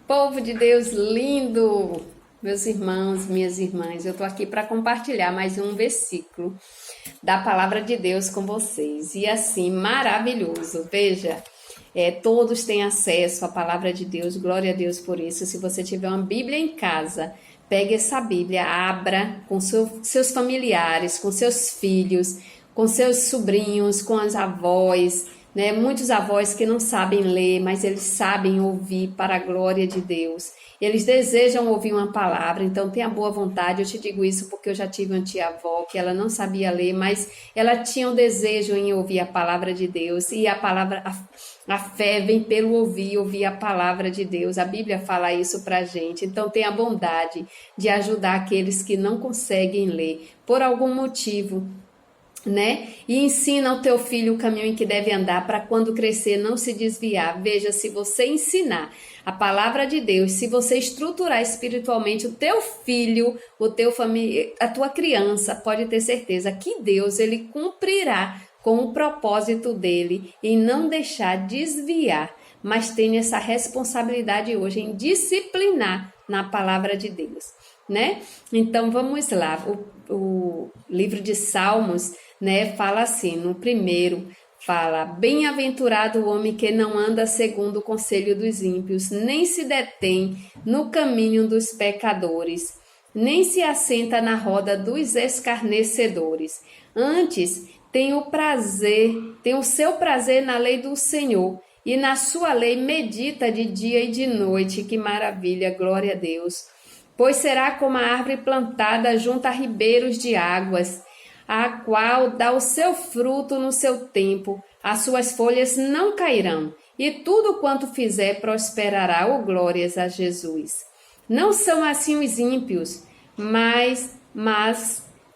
Povo de Deus lindo, meus irmãos, minhas irmãs, eu tô aqui para compartilhar mais um versículo da palavra de Deus com vocês. E assim, maravilhoso. Veja, todos têm acesso à palavra de Deus, glória a Deus por isso. Se você tiver uma Bíblia em casa, pegue essa Bíblia, abra com seus familiares, com seus filhos, com seus sobrinhos, com as avós, né? Muitos avós que não sabem ler, mas eles sabem ouvir para a glória de Deus. Eles desejam ouvir uma palavra, então tenha boa vontade. Eu te digo isso porque eu já tive uma tia-avó que ela não sabia ler, mas ela tinha um desejo em ouvir a palavra de Deus. E a fé vem pelo ouvir a palavra de Deus. A Bíblia fala isso pra gente. Então tenha bondade de ajudar aqueles que não conseguem ler por algum motivo, né? E ensina ao teu filho o caminho em que deve andar, para quando crescer não se desviar. Veja, se você ensinar a palavra de Deus, se você estruturar espiritualmente o teu filho, a tua criança, pode ter certeza que Deus, ele cumprirá com o propósito dele em não deixar desviar, mas tenha essa responsabilidade hoje em disciplinar na palavra de Deus, né? Então vamos lá, o livro de Salmos, né, fala assim, no primeiro, fala: bem-aventurado o homem que não anda segundo o conselho dos ímpios, nem se detém no caminho dos pecadores, nem se assenta na roda dos escarnecedores. Antes, tem o seu prazer na lei do Senhor, e na sua lei medita de dia e de noite. Que maravilha, glória a Deus. Pois será como a árvore plantada junto a ribeiros de águas, a qual dá o seu fruto no seu tempo, as suas folhas não cairão, e tudo quanto fizer prosperará. Oh, glórias a Jesus. Não são assim os ímpios, mas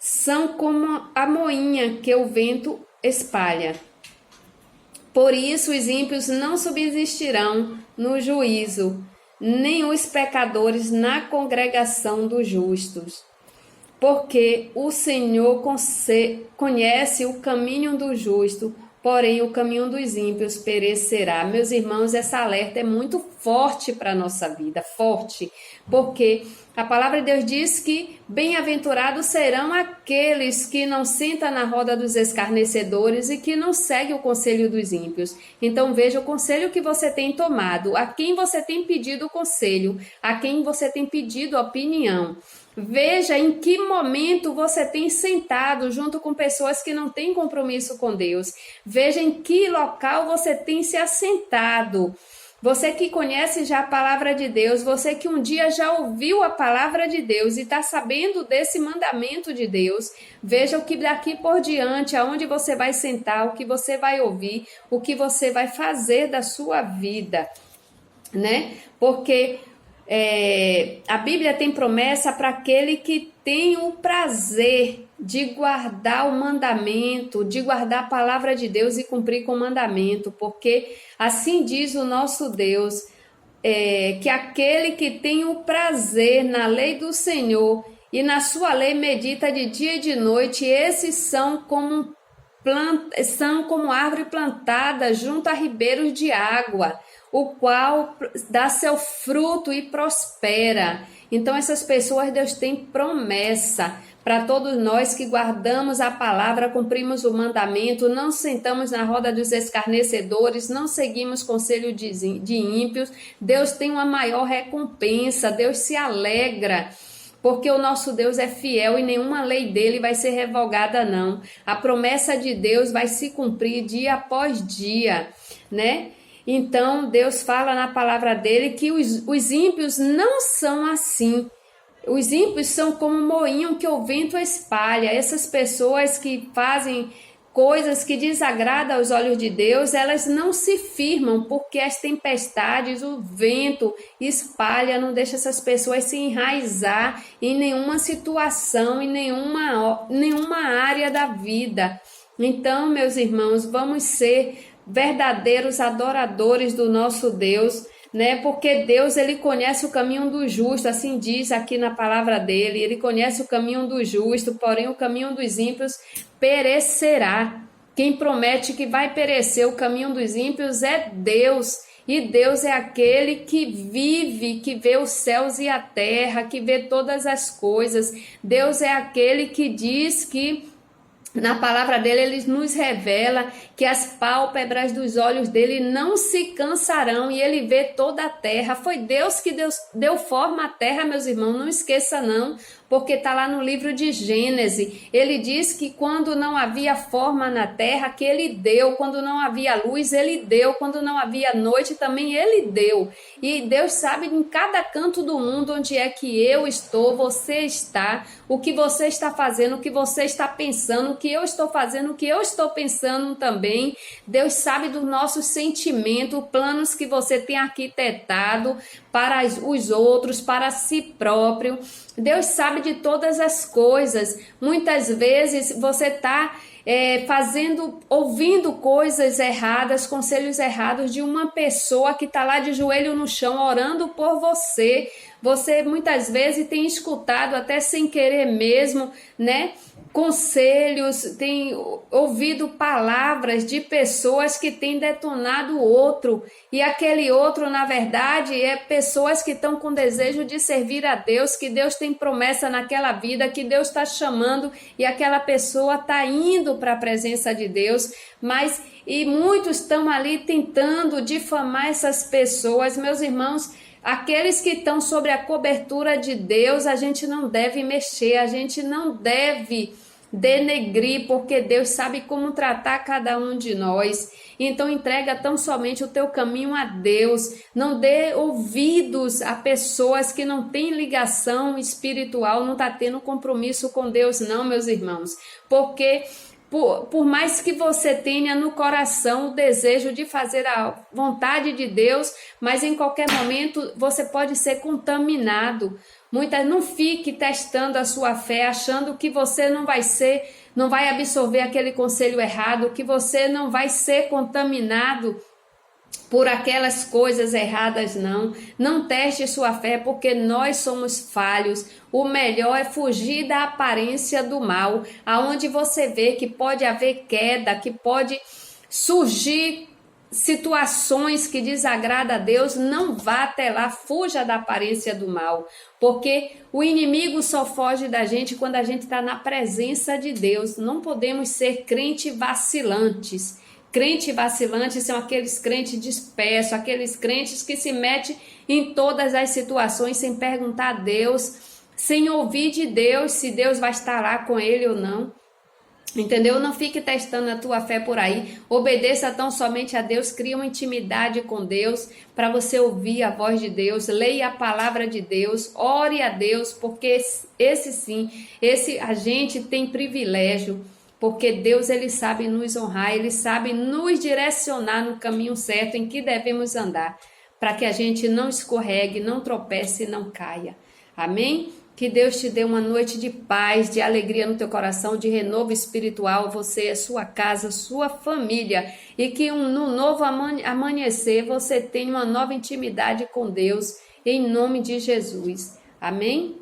são como a moinha que o vento espalha. Por isso os ímpios não subsistirão no juízo, nem os pecadores na congregação dos justos. Porque o Senhor conhece o caminho do justo, porém o caminho dos ímpios perecerá. Meus irmãos, essa alerta é muito forte para a nossa vida, forte, porque a palavra de Deus diz que bem-aventurados serão aqueles que não sentam na roda dos escarnecedores e que não seguem o conselho dos ímpios. Então veja o conselho que você tem tomado, a quem você tem pedido o conselho, a quem você tem pedido a opinião. Veja em que momento você tem sentado junto com pessoas que não têm compromisso com Deus. Veja em que local você tem se assentado. Você que conhece já a palavra de Deus, você que um dia já ouviu a palavra de Deus e está sabendo desse mandamento de Deus, veja o que daqui por diante, aonde você vai sentar, o que você vai ouvir, o que você vai fazer da sua vida, né? Porque a Bíblia tem promessa para aquele que tem o prazer de guardar o mandamento, de guardar a palavra de Deus e cumprir com o mandamento, porque assim diz o nosso Deus, que aquele que tem o prazer na lei do Senhor e na sua lei medita de dia e de noite, esses são como árvore plantada junto a ribeiros de água, o qual dá seu fruto e prospera. Então essas pessoas, Deus tem promessa para todos nós que guardamos a palavra, cumprimos o mandamento, não sentamos na roda dos escarnecedores, não seguimos conselho de ímpios. Deus tem uma maior recompensa, Deus se alegra, porque o nosso Deus é fiel e nenhuma lei dele vai ser revogada, não. A promessa de Deus vai se cumprir dia após dia, né? Então, Deus fala na palavra dele que os ímpios não são assim. Os ímpios são como um moinho que o vento espalha. Essas pessoas que fazem coisas que desagradam aos olhos de Deus, elas não se firmam, porque as tempestades, o vento espalha, não deixa essas pessoas se enraizar em nenhuma situação, em nenhuma área da vida. Então, meus irmãos, vamos ser verdadeiros adoradores do nosso Deus, né? Porque Deus, ele conhece o caminho do justo, assim diz aqui na palavra dele, ele conhece o caminho do justo, porém o caminho dos ímpios perecerá. Quem promete que vai perecer o caminho dos ímpios é Deus. E Deus é aquele que vive, que vê os céus e a terra, que vê todas as coisas. Deus é aquele que diz que na palavra dele, ele nos revela que as pálpebras dos olhos dele não se cansarão e ele vê toda a terra. Foi Deus que deu forma à terra, meus irmãos, não esqueça não, porque está lá no livro de Gênesis. Ele diz que quando não havia forma na terra, que ele deu. Quando não havia luz, ele deu. Quando não havia noite, também ele deu. E Deus sabe em cada canto do mundo onde é que eu estou, você está, o que você está fazendo, o que você está pensando, o que eu estou fazendo, o que eu estou pensando também. Deus sabe dos nossos sentimentos, planos que você tem arquitetado para os outros, para si próprio. Deus sabe de todas as coisas. Muitas vezes você está ouvindo coisas erradas, conselhos errados de uma pessoa que está lá de joelho no chão orando por você. Você muitas vezes tem escutado até sem querer mesmo, né? Conselhos, tem ouvido palavras de pessoas que têm detonado o outro, e aquele outro, na verdade, é pessoas que estão com desejo de servir a Deus, que Deus tem promessa naquela vida, que Deus está chamando, e aquela pessoa está indo para a presença de Deus, e muitos estão ali tentando difamar essas pessoas, meus irmãos. Aqueles que estão sobre a cobertura de Deus, a gente não deve mexer, a gente não deve denegrir, porque Deus sabe como tratar cada um de nós. Então entrega tão somente o teu caminho a Deus. Não dê ouvidos a pessoas que não têm ligação espiritual, não está tendo compromisso com Deus não, meus irmãos. Porque por mais que você tenha no coração o desejo de fazer a vontade de Deus, mas em qualquer momento você pode ser contaminado. Não fique testando a sua fé, achando que você não vai absorver aquele conselho errado, que você não vai ser contaminado por aquelas coisas erradas, não. Não teste sua fé, porque nós somos falhos. O melhor é fugir da aparência do mal, aonde você vê que pode haver queda, que pode surgir situações que desagradam a Deus. Não vá até lá, fuja da aparência do mal, porque o inimigo só foge da gente quando a gente está na presença de Deus. Não podemos ser crentes vacilantes. Crente vacilante são aqueles crentes dispersos, aqueles crentes que se metem em todas as situações sem perguntar a Deus, sem ouvir de Deus se Deus vai estar lá com ele ou não. Entendeu? Não fique testando a tua fé por aí. Obedeça tão somente a Deus, cria uma intimidade com Deus para você ouvir a voz de Deus, leia a palavra de Deus, ore a Deus, porque a gente tem privilégio. Porque Deus, ele sabe nos honrar, ele sabe nos direcionar no caminho certo em que devemos andar, para que a gente não escorregue, não tropece e não caia. Amém? Que Deus te dê uma noite de paz, de alegria no teu coração, de renovo espiritual, você, a sua casa, sua família, e que no novo amanhecer você tenha uma nova intimidade com Deus, em nome de Jesus. Amém?